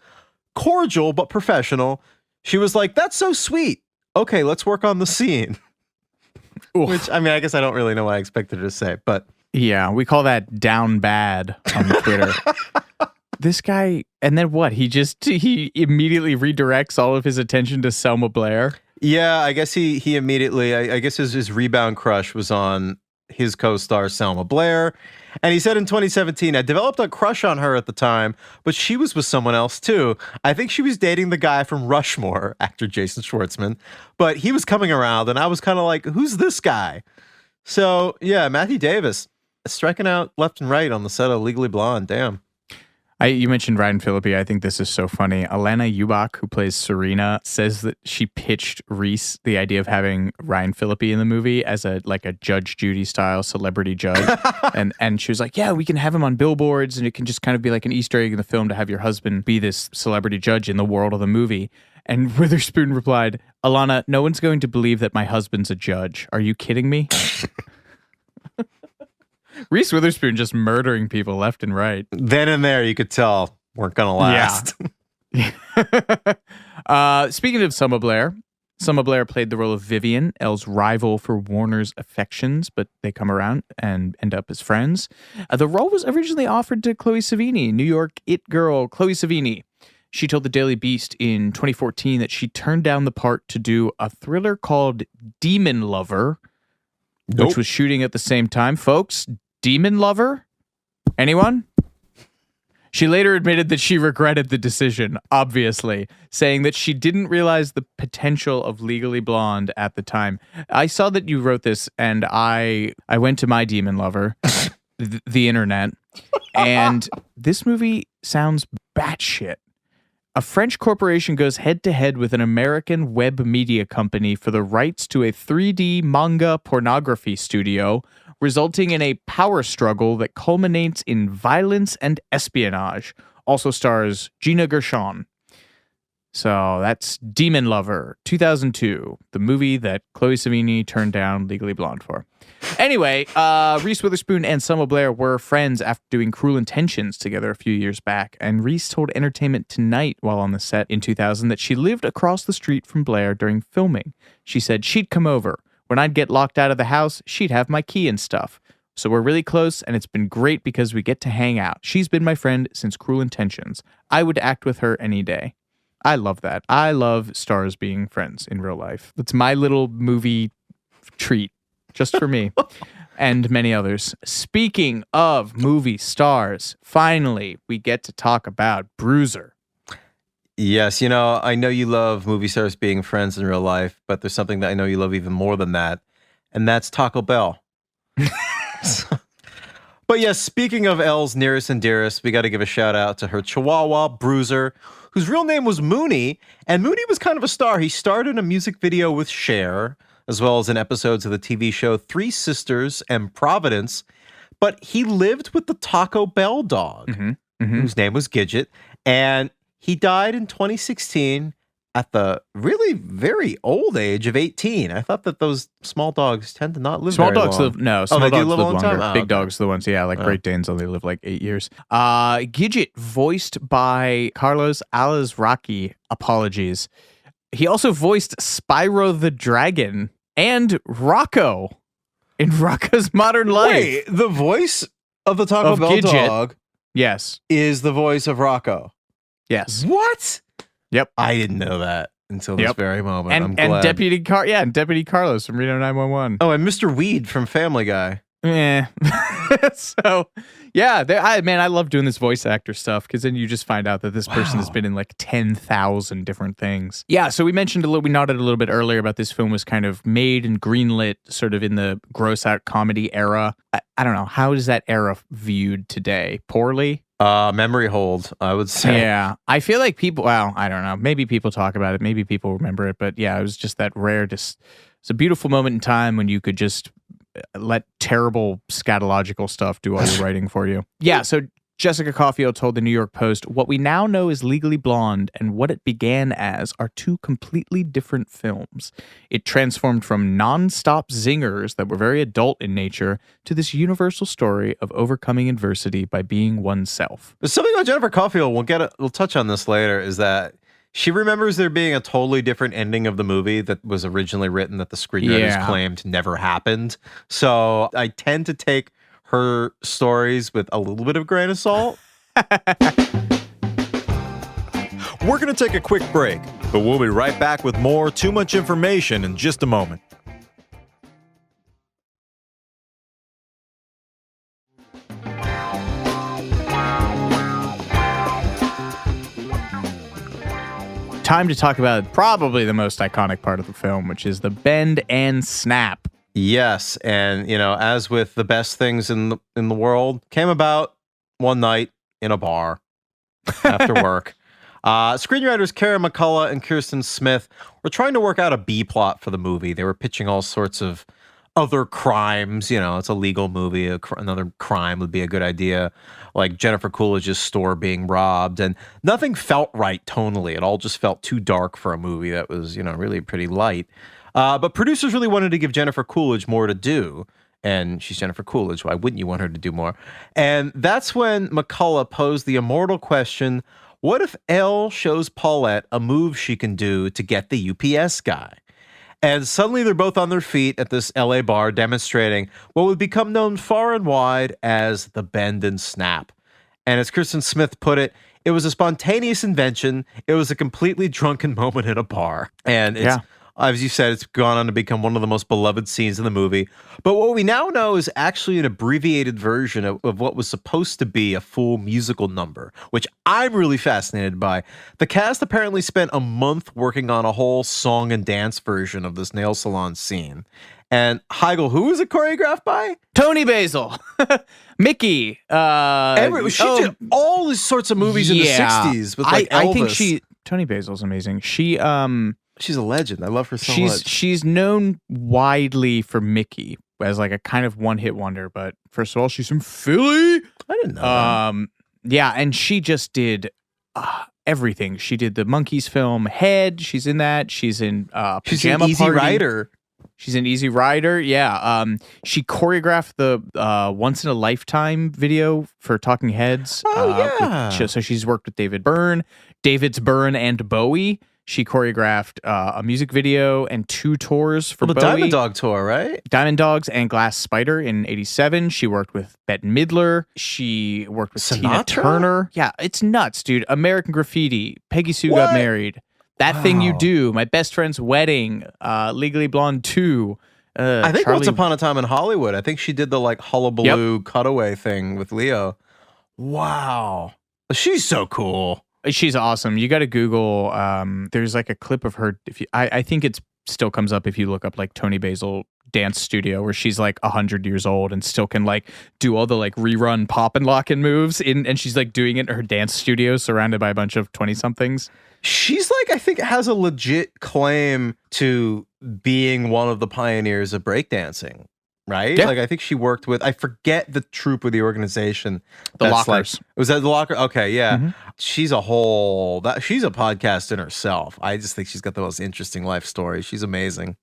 cordial but professional. She was like, "That's so sweet. Okay, let's work on the scene." Oof. Which, I mean, I guess I don't really know what I expected her to say, but Yeah, we call that down bad on Twitter. This guy, and then what? He immediately redirects all of his attention to Selma Blair. yeah, I guess he immediately, I guess his rebound crush was on his co-star Selma Blair. And he said in 2017, "I developed a crush on her at the time, but she was with someone else too. I think she was dating the guy from Rushmore," actor Jason Schwartzman. "But he was coming around and I was kind of like, who's this guy?" So yeah, Matthew Davis striking out left and right on the set of Legally Blonde. Damn. You mentioned Ryan Phillippe. I think this is so funny. Alana Ubach, who plays Serena, says that she pitched Reese the idea of having Ryan Phillippe in the movie as a Judge Judy style celebrity judge. and she was like, "Yeah, we can have him on billboards, and it can just kind of be like an Easter egg in the film to have your husband be this celebrity judge in the world of the movie." And Witherspoon replied, "Alana, no one's going to believe that my husband's a judge. Are you kidding me?" Reese Witherspoon just murdering people left and right. Then and there, you could tell weren't going to last. Yeah. Speaking of Selma Blair played the role of Vivian, Elle's rival for Warner's affections, but they come around and end up as friends. The role was originally offered to Chloe Sevigny, New York it girl Chloe Sevigny. She told the Daily Beast in 2014 that she turned down the part to do a thriller called Demon Lover, which was shooting at the same time. Folks, Demon Lover? Anyone? She later admitted that she regretted the decision, obviously, saying that she didn't realize the potential of Legally Blonde at the time. I saw that you wrote this, and I went to my Demon Lover, the internet, and this movie sounds batshit. A French corporation goes head-to-head with an American web media company for the rights to a 3D manga pornography studio, resulting in a power struggle that culminates in violence and espionage. Also stars Gina Gershon. So that's Demon Lover, 2002, the movie that Chloe Sevigny turned down Legally Blonde for. Anyway, Reese Witherspoon and Selma Blair were friends after doing Cruel Intentions together a few years back, and Reese told Entertainment Tonight while on the set in 2000 that she lived across the street from Blair during filming. She said she'd come over. When I'd get locked out of the house, she'd have my key and stuff. So we're really close, and it's been great because we get to hang out. She's been my friend since Cruel Intentions. I would act with her any day. I love that. I love stars being friends in real life. That's my little movie treat, just for me and many others. Speaking of movie stars, finally, we get to talk about Bruiser. Yes, I know you love movie stars being friends in real life, but there's something that I know you love even more than that, and that's Taco Bell. But yes, speaking of Elle's nearest and dearest, we got to give a shout out to her Chihuahua, Bruiser, whose real name was Mooney, and Mooney was kind of a star. He starred in a music video with Cher, as well as in episodes of the TV show Three Sisters and Providence, but he lived with the Taco Bell dog, whose name was Gidget, and he died in 2016 at the really very old age of 18. I thought that those small dogs tend to not live very long. Small dogs they do live live a long longer. time? Big dogs are the ones, like Great Danes only live like 8 years. Gidget, voiced by Carlos Alazraqui, apologies. He also voiced Spyro the Dragon and Rocco in Runtag's Modern Life. Wait, the voice of the Taco Bell Gidget. dog Yes. is the voice of Rocco. Yes. What? Yep. I didn't know that until this very moment. I'm And glad. Deputy Carlos from Reno 911. Oh, and Mr. Weed from Family Guy. Yeah. So, yeah, I love doing this voice actor stuff because then you just find out that this person has been in like 10,000 different things. Yeah, so we nodded a little bit earlier about this film was kind of made and greenlit sort of in the gross out comedy era. I don't know. How is that era viewed today? Poorly? Memory hold, I would say. Yeah. I feel like people, well, I don't know. Maybe people talk about it. Maybe people remember it. But yeah, it was just that rare, it's a beautiful moment in time when you could just let terrible scatological stuff do all your writing for you. Yeah, so Jessica Caulfield told the New York Post, "What we now know as Legally Blonde and what it began as are two completely different films. It transformed from non-stop zingers that were very adult in nature to this universal story of overcoming adversity by being oneself." There's something about Jennifer Caulfield, we'll touch on this later, is that she remembers there being a totally different ending of the movie that was originally written that the screenwriters claimed never happened. So I tend to take her stories with a little bit of grain of salt. We're going to take a quick break, but we'll be right back with more Too Much Information in just a moment. Time to talk about probably the most iconic part of the film, which is the bend and snap. Yes, and as with the best things in the world, came about one night in a bar after work. Screenwriters Karen McCullough and Kirsten Smith were trying to work out a B plot for the movie. They were pitching all sorts of other crimes. It's a legal movie. Another crime would be a good idea, like Jennifer Coolidge's store being robbed, and nothing felt right tonally. It all just felt too dark for a movie that was, really pretty light. But producers really wanted to give Jennifer Coolidge more to do, and she's Jennifer Coolidge. Why wouldn't you want her to do more? And that's when McCullough posed the immortal question, what if Elle shows Paulette a move she can do to get the UPS guy? And suddenly they're both on their feet at this LA bar demonstrating what would become known far and wide as the bend and snap. And as Kirsten Smith put it, it was a spontaneous invention. It was a completely drunken moment in a bar. And it's, as you said, it's gone on to become one of the most beloved scenes in the movie. But what we now know is actually an abbreviated version of what was supposed to be a full musical number, which I'm really fascinated by. The cast apparently spent a month working on a whole song and dance version of this nail salon scene. And Heigl, who was it choreographed by? Tony Basil. Mickey. She did all these sorts of movies in the 60s with Elvis. I think Tony Basil's amazing. She's a legend. I love her so much. She's known widely for Mickey as like a kind of one-hit wonder, but first of all, she's from Philly. I didn't know that. Yeah, and she just did everything. She did the Monkees film Head. She's in that. She's in Pajama She's an Easy Party. Rider. She's an Easy Rider. Yeah. She choreographed the Once in a Lifetime video for Talking Heads. So she's worked with David Byrne, and Bowie. She choreographed a music video and 2 tours for the Bowie. Diamond Dog tour, right? Diamond Dogs and Glass Spider in 87. She worked with Bette Midler. She worked with Tina Turner. Yeah, it's nuts, dude. American Graffiti. Peggy Sue Got Married. That Thing You Do. My Best Friend's Wedding. Legally Blonde 2. I think Once Upon a Time in Hollywood. I think she did the hullabaloo cutaway thing with Leo. Wow. She's so cool. She's awesome. You got to Google. There's like a clip of her. I think it still comes up if you look up like Tony Basil dance studio where she's like 100 years old and still can like do all the like rerun pop and lock and moves and she's like doing it in her dance studio surrounded by a bunch of 20 somethings. She's I think has a legit claim to being one of the pioneers of breakdancing. Right? Yeah. I think she worked with, I forget the troupe or the organization. The Lockers. Was that the Locker? Okay, yeah. Mm-hmm. She's a podcast in herself. I just think she's got the most interesting life story. She's amazing.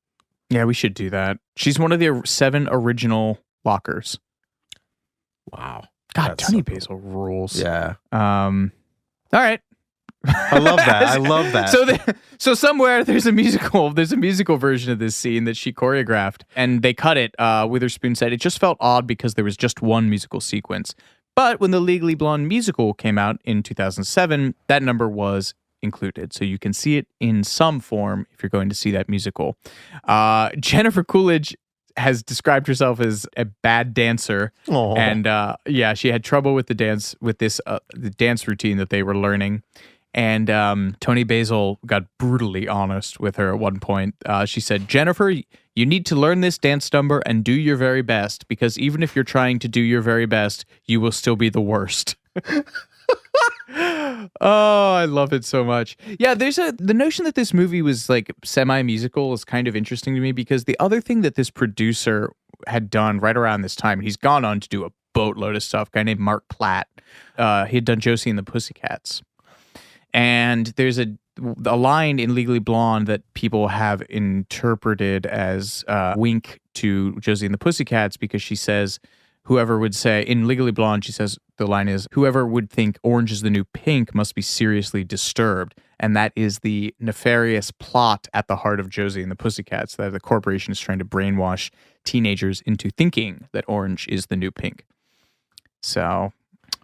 Yeah, we should do that. She's one of the 7 original Lockers. Wow. God, Tony Basil rules. Yeah. All right. I love that. I love that. So somewhere there's a musical version of this scene that she choreographed, and they cut it. Witherspoon said it just felt odd because there was just one musical sequence. But when the Legally Blonde musical came out in 2007, that number was included. So you can see it in some form if you're going to see that musical. Jennifer Coolidge has described herself as a bad dancer. Aww. And she had trouble with the dance routine that they were learning. And Tony Basil got brutally honest with her at one point. She said, "Jennifer, you need to learn this dance number and do your very best, because even if you're trying to do your very best, you will still be the worst." Oh, I love it so much. Yeah, the notion that this movie was like semi-musical is kind of interesting to me, because the other thing that this producer had done right around this time, he's gone on to do a boatload of stuff, a guy named Mark Platt. He had done Josie and the Pussycats. And there's a line in Legally Blonde that people have interpreted as a wink to Josie and the Pussycats, because she says, whoever would say, in Legally Blonde, she says, the line is, "Whoever would think orange is the new pink must be seriously disturbed." And that is the nefarious plot at the heart of Josie and the Pussycats, that the corporation is trying to brainwash teenagers into thinking that orange is the new pink. So,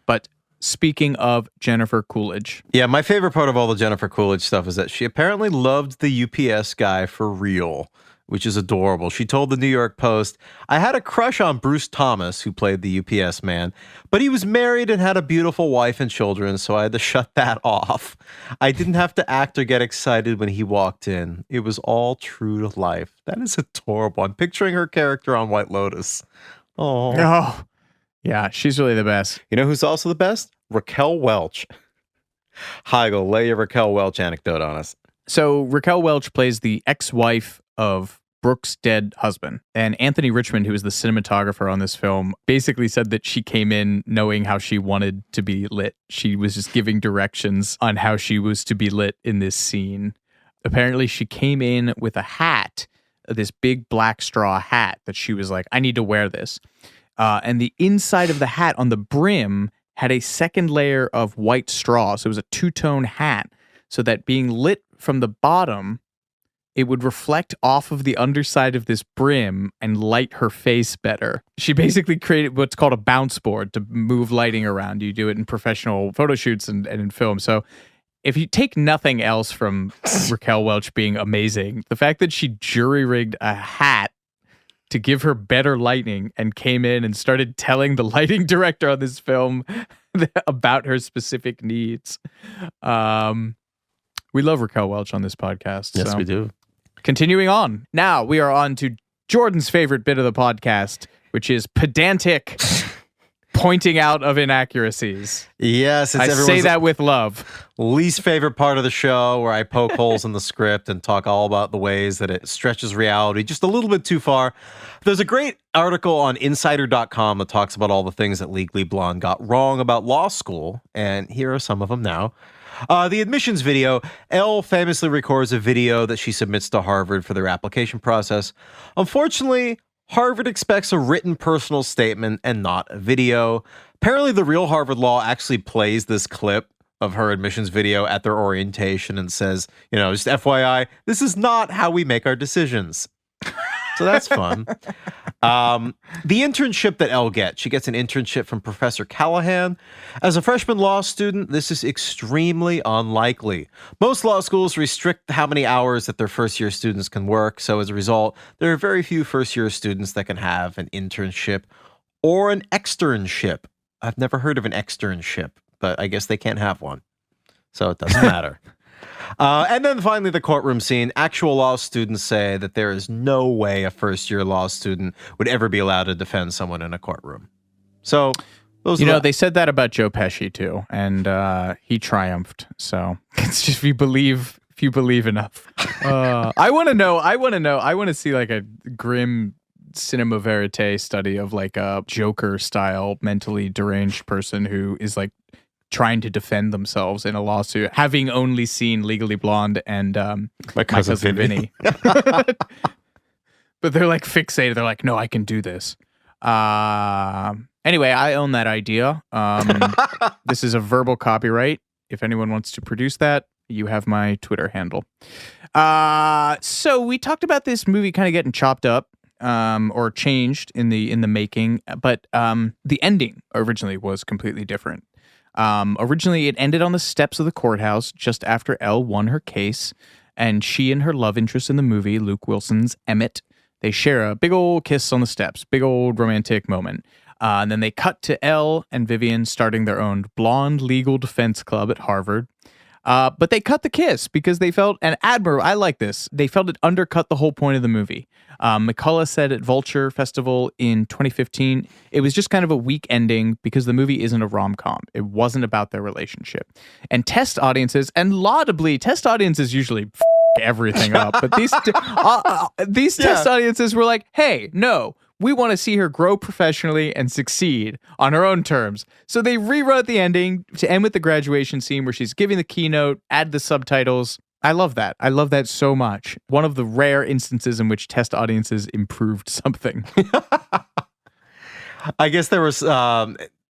but speaking of Jennifer Coolidge. Yeah, my favorite part of all the Jennifer Coolidge stuff is that she apparently loved the UPS guy for real, which is adorable. She told the New York Post, "I had a crush on Bruce Thomas, who played the UPS man, but he was married and had a beautiful wife and children, so I had to shut that off. I didn't have to act or get excited when he walked in. It was all true to life." That is adorable. I'm picturing her character on White Lotus. Oh, yeah, she's really the best. You know who's also the best? Raquel Welch. Heigl, lay your Raquel Welch anecdote on us. So Raquel Welch plays the ex-wife of Brooke's dead husband. And Anthony Richmond, who was the cinematographer on this film, basically said that she came in knowing how she wanted to be lit. She was just giving directions on how she was to be lit in this scene. Apparently, she came in with a hat, this big black straw hat that she was like, "I need to wear this." And the inside of the hat on the brim had a second layer of white straw. So it was a two-tone hat, so that being lit from the bottom, it would reflect off of the underside of this brim and light her face better. She basically created what's called a bounce board to move lighting around. You do it in professional photo shoots and in film. So if you take nothing else from Raquel Welch being amazing, the fact that she jury-rigged a hat to give her better lighting and came in and started telling the lighting director on this film about her specific needs. We love Raquel Welch on this podcast. Yes, so. we do. Continuing on. Now we are on to Jordan's favorite bit of the podcast, which is pedantic pointing out of inaccuracies. Yes, it's I say that with love. Least favorite part of the show, where I poke holes in the script and talk all about the ways that it stretches reality just a little bit too far. There's a great article on insider.com that talks about all the things that Legally Blonde got wrong about law school, and here are some of them now. The admissions video. Elle famously records a video that she submits to Harvard for their application process. Unfortunately, Harvard expects a written personal statement and not a video. Apparently, the real Harvard Law actually plays this clip of her admissions video at their orientation and says, just FYI, this is not how we make our decisions. So that's fun. The internship that Elle gets, she gets an internship from Professor Callahan. As a freshman law student, this is extremely unlikely. Most law schools restrict how many hours that their first-year students can work, so as a result, there are very few first-year students that can have an internship or an externship. I've never heard of an externship, but I guess they can't have one, so it doesn't matter. And then finally, the courtroom scene. Actual law students say that there is no way a first-year law student would ever be allowed to defend someone in a courtroom. So, they said that about Joe Pesci too, and he triumphed. So it's just if you believe enough. I want to see like a grim cinema verite study of like a Joker style mentally deranged person who is like trying to defend themselves in a lawsuit, having only seen Legally Blonde and My Cousin Vinny. But they're like fixated. They're like, no, I can do this. Anyway, I own that idea. This is a verbal copyright. if anyone wants to produce that, you have my Twitter handle. So we talked about this movie kind of getting chopped up or changed in the making, but the ending originally was completely different. Originally, it ended on the steps of the courthouse just after Elle won her case, and she and her love interest in the movie, Luke Wilson's Emmett, they share a big old kiss on the steps, big old romantic moment. And then they cut to Elle and Vivian starting their own blonde legal defense club at Harvard. But they cut the kiss because they felt, and I like this, they felt it undercut the whole point of the movie. McCullough said at Vulture Festival in 2015, it was just kind of a weak ending because the movie isn't a rom-com. It wasn't about their relationship. And test audiences, and laudably, test audiences usually everything up, but these test audiences were like, hey, no, we want to see her grow professionally and succeed on her own terms. So they rewrote the ending to end with the graduation scene where she's giving the keynote, add the subtitles. I love that. I love that so much. One of the rare instances in which test audiences improved something. I guess there was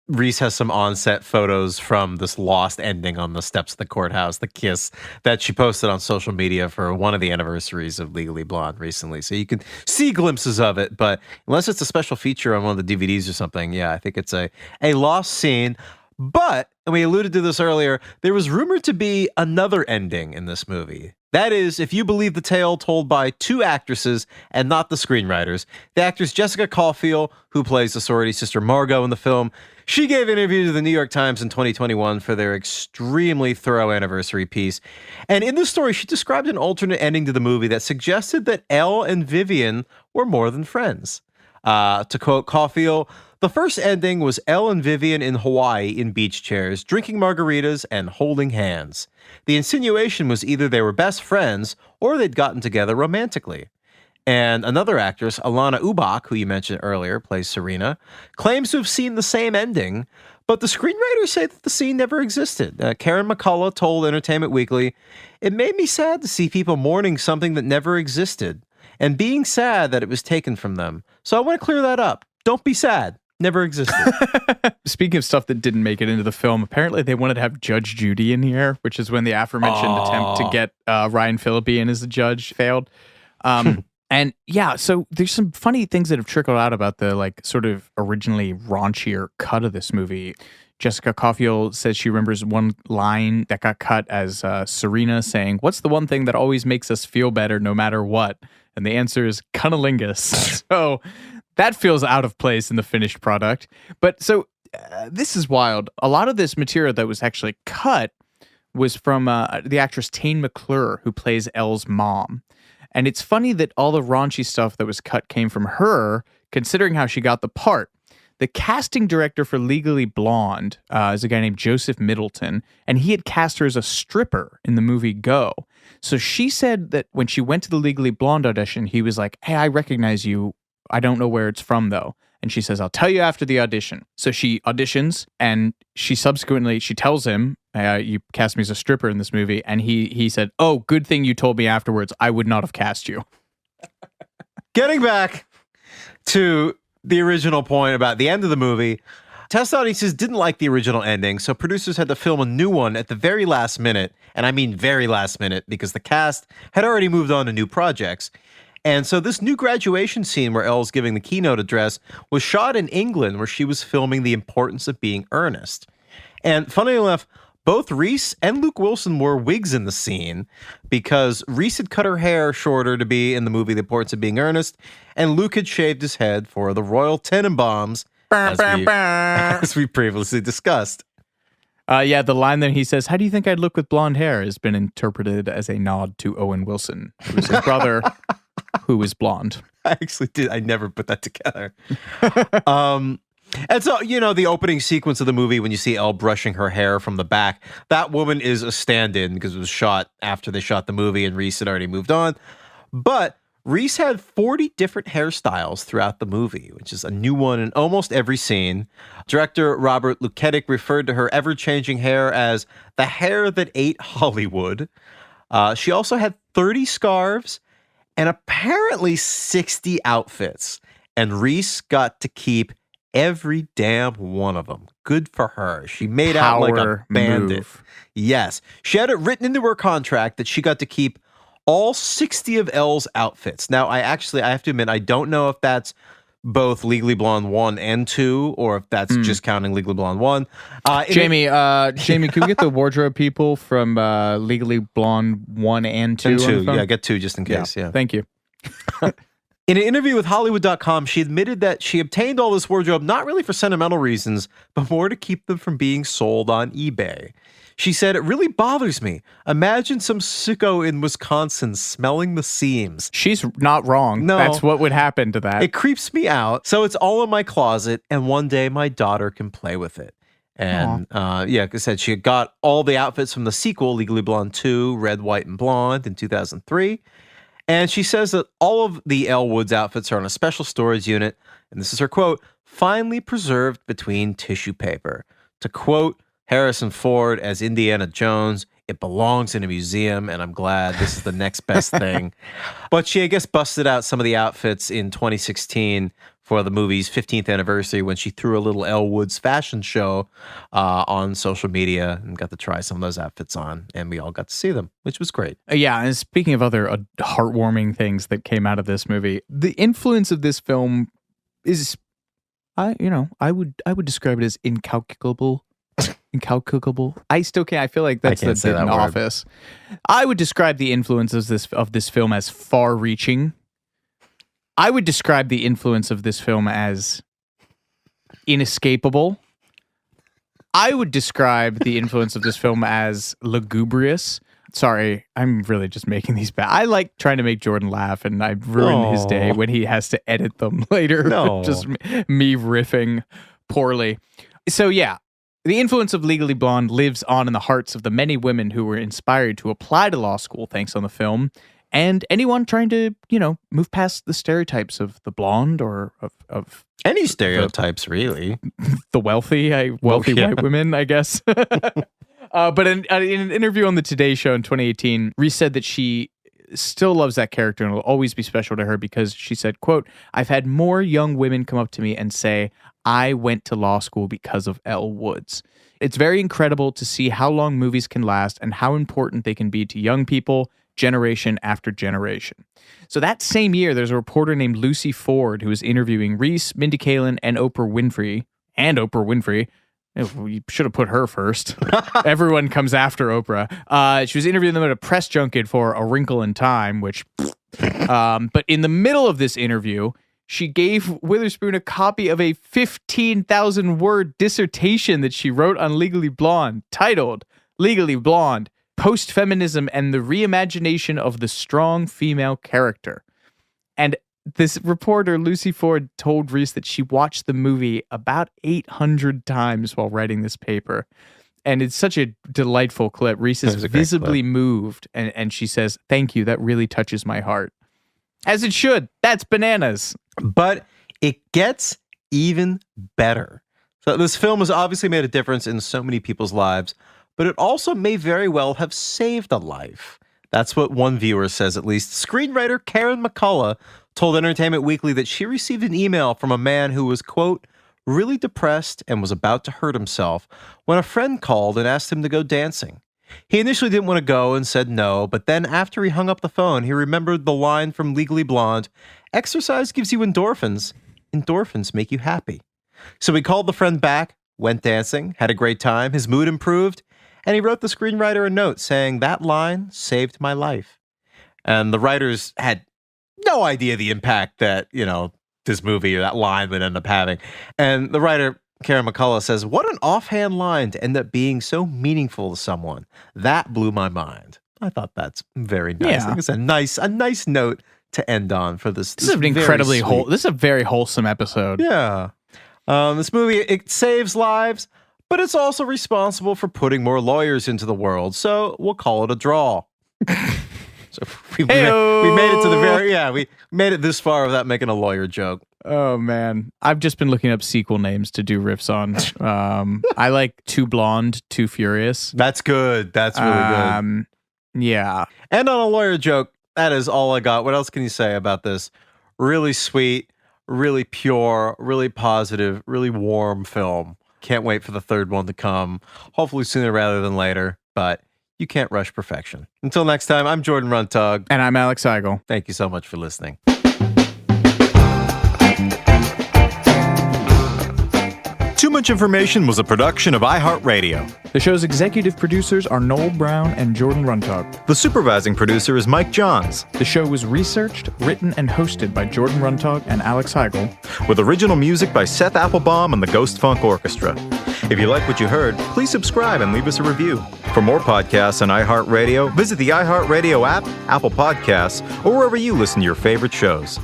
Reese has some on-set photos from this lost ending on the steps of the courthouse, the kiss, that she posted on social media for one of the anniversaries of Legally Blonde recently. So you can see glimpses of it, but unless it's a special feature on one of the DVDs or something, yeah, I think it's a lost scene. But, and we alluded to this earlier, there was rumored to be another ending in this movie. That is, if you believe the tale told by two actresses and not the screenwriters. The actress Jessica Caulfield, who plays the sorority sister Margot in the film, she gave an interview to the New York Times in 2021 for their extremely thorough anniversary piece. And in the story, she described an alternate ending to the movie that suggested that Elle and Vivian were more than friends. To quote Caulfield, the first ending was Elle and Vivian in Hawaii in beach chairs, drinking margaritas and holding hands. The insinuation was either they were best friends or they'd gotten together romantically. And another actress, Alana Ubach, who you mentioned earlier, plays Serena, claims to have seen the same ending, but the screenwriters say that the scene never existed. Karen McCullough told Entertainment Weekly, "It made me sad to see people mourning something that never existed, and being sad that it was taken from them. So I want to clear that up. Don't be sad. Never existed." Speaking of stuff that didn't make it into the film, apparently they wanted to have Judge Judy in here, which is when the aforementioned attempt to get Ryan Phillippe in as the judge failed. And yeah, so there's some funny things that have trickled out about the like sort of originally raunchier cut of this movie. Jessica Caulfield says she remembers one line that got cut as Serena saying, "What's the one thing that always makes us feel better no matter what?" And the answer is cunnilingus. So that feels out of place in the finished product. But so this is wild. A lot of this material that was actually cut was from the actress Tane McClure, who plays Elle's mom. And it's funny that all the raunchy stuff that was cut came from her, considering how she got the part. The casting director for Legally Blonde is a guy named Joseph Middleton, and he had cast her as a stripper in the movie Go. So she said that when she went to the Legally Blonde audition, he was like, "Hey, I recognize you. I don't know where it's from, though." And she says, "I'll tell you after the audition." So she auditions, and she tells him, "You cast me as a stripper in this movie." And he said, "Oh, good thing you told me afterwards. I would not have cast you." Getting back to the original point about the end of the movie, test audiences didn't like the original ending, so producers had to film a new one at the very last minute, and I mean very last minute, because the cast had already moved on to new projects. And so this new graduation scene where Elle's giving the keynote address was shot in England, where she was filming The Importance of Being Earnest. And funny enough, both Reese and Luke Wilson wore wigs in the scene because Reese had cut her hair shorter to be in the movie The Importance of Being Earnest, and Luke had shaved his head for the Royal Tenenbaums, as we previously discussed. Yeah, the line that he says, "How do you think I'd look with blonde hair?" has been interpreted as a nod to Owen Wilson, who is his brother, who is blonde. I actually did. I never put that together. And so, the opening sequence of the movie, when you see Elle brushing her hair from the back, that woman is a stand-in because it was shot after they shot the movie and Reese had already moved on. But Reese had 40 different hairstyles throughout the movie, which is a new one in almost every scene. Director Robert Luketic referred to her ever-changing hair as the hair that ate Hollywood. She also had 30 scarves and apparently 60 outfits. And Reese got to keep Every damn one of them. Good for her. She made out like a Power bandit. move. Yes. She had it written into her contract that she got to keep all 60 of Elle's outfits. Now, I have to admit, I don't know if that's both Legally Blonde 1 and 2, or if that's just counting Legally Blonde 1. Jamie, can we get the wardrobe people from Legally Blonde 1 and 2? And 2, on the phone? yeah, get 2 just in case, yeah. Thank you. In an interview with Hollywood.com, she admitted that she obtained all this wardrobe not really for sentimental reasons, but more to keep them from being sold on eBay. She said, "It really bothers me. Imagine some sicko in Wisconsin smelling the seams. She's not wrong. No. That's what would happen to that. It creeps me out, so it's all in my closet, and one day my daughter can play with it." And like I said, she had got all the outfits from the sequel, Legally Blonde 2, Red, White, and Blonde in 2003. And she says that all of the Elle Woods outfits are in a special storage unit, and this is her quote, "finely preserved between tissue paper." To quote Harrison Ford as Indiana Jones, "It belongs in a museum, and I'm glad this is the next best thing." But she, I guess, busted out some of the outfits in 2016 for the movie's 15th anniversary when she threw a little Elle Woods fashion show on social media and got to try some of those outfits on, and we all got to see them, which was great. Yeah, and speaking of other heartwarming things that came out of this movie, the influence of this film is, I would describe it as incalculable. Incalculable. I still can't. I feel like that's can't the say bit in that word. Office. I would describe the influence of this film as far-reaching. I would describe the influence of this film as inescapable. I would describe the influence of this film as lugubrious. Sorry, I'm really just making these bad. I like trying to make Jordan laugh, and I ruin his day when he has to edit them later. No. Just me riffing poorly. So yeah, the influence of Legally Blonde lives on in the hearts of the many women who were inspired to apply to law school thanks on the film, and anyone trying to, move past the stereotypes of the blonde or of Any stereotypes, really. the wealthy white women, I guess. But in an interview on the Today Show in 2018, Reese said that she still loves that character and will always be special to her because she said, quote, "I've had more young women come up to me and say, I went to law school because of Elle Woods. It's very incredible to see how long movies can last and how important they can be to young people, generation after generation." So that same year, there's a reporter named Lucy Ford who was interviewing Reese, Mindy Kaling, and Oprah Winfrey. You should have put her first. Everyone comes after Oprah. She was interviewing them at a press junket for A Wrinkle in Time, which... but in the middle of this interview, she gave Witherspoon a copy of a 15,000-word dissertation that she wrote on Legally Blonde, titled Legally Blonde, Post-Feminism and the Reimagination of the Strong Female Character. And this reporter, Lucy Ford, told Reese that she watched the movie about 800 times while writing this paper. And it's such a delightful clip. Reese is visibly moved, and she says, "Thank you, that really touches my heart." As it should. That's bananas. But it gets even better. So this film has obviously made a difference in so many people's lives, but it also may very well have saved a life. That's what one viewer says, at least. Screenwriter Karen McCullough told Entertainment Weekly that she received an email from a man who was, quote, "really depressed and was about to hurt himself when a friend called and asked him to go dancing. He initially didn't want to go and said no, but then after he hung up the phone, he remembered the line from Legally Blonde, 'Exercise gives you endorphins. Endorphins make you happy.' So he called the friend back, went dancing, had a great time, his mood improved, and he wrote the screenwriter a note saying, 'That line saved my life.'" And the writers had no idea the impact that, this movie or that line would end up having. And the writer, Karen McCullough, says, "What an offhand line to end up being so meaningful to someone. That blew my mind." I thought that's very nice. Yeah. I think it's a nice note to end on for this. This is an incredibly this is a very wholesome episode. Yeah. This movie, it saves lives, but it's also responsible for putting more lawyers into the world. So we'll call it a draw. So we made it to the we made it this far without making a lawyer joke. Oh man, I've just been looking up sequel names to do riffs on. I like Too Blonde, Too Furious. That's good. That's really good. Yeah. And on a lawyer joke, that is all I got. What else can you say about this? Really sweet, really pure, really positive, really warm film. Can't wait for the third one to come. Hopefully sooner rather than later, but you can't rush perfection. Until next time, I'm Jordan Runtagh. And I'm Alex Heigl. Thank you so much for listening. Too Much Information was a production of iHeartRadio. The show's executive producers are Noel Brown and Jordan Runtagh. The supervising producer is Mike Johns, The show was researched, written, and hosted by Jordan Runtagh and Alex Heigl. with original music by Seth Applebaum and the Ghost Funk Orchestra. If you like what you heard, please subscribe and leave us a review. For more podcasts on iHeartRadio, visit the iHeartRadio app, Apple Podcasts, or wherever you listen to your favorite shows.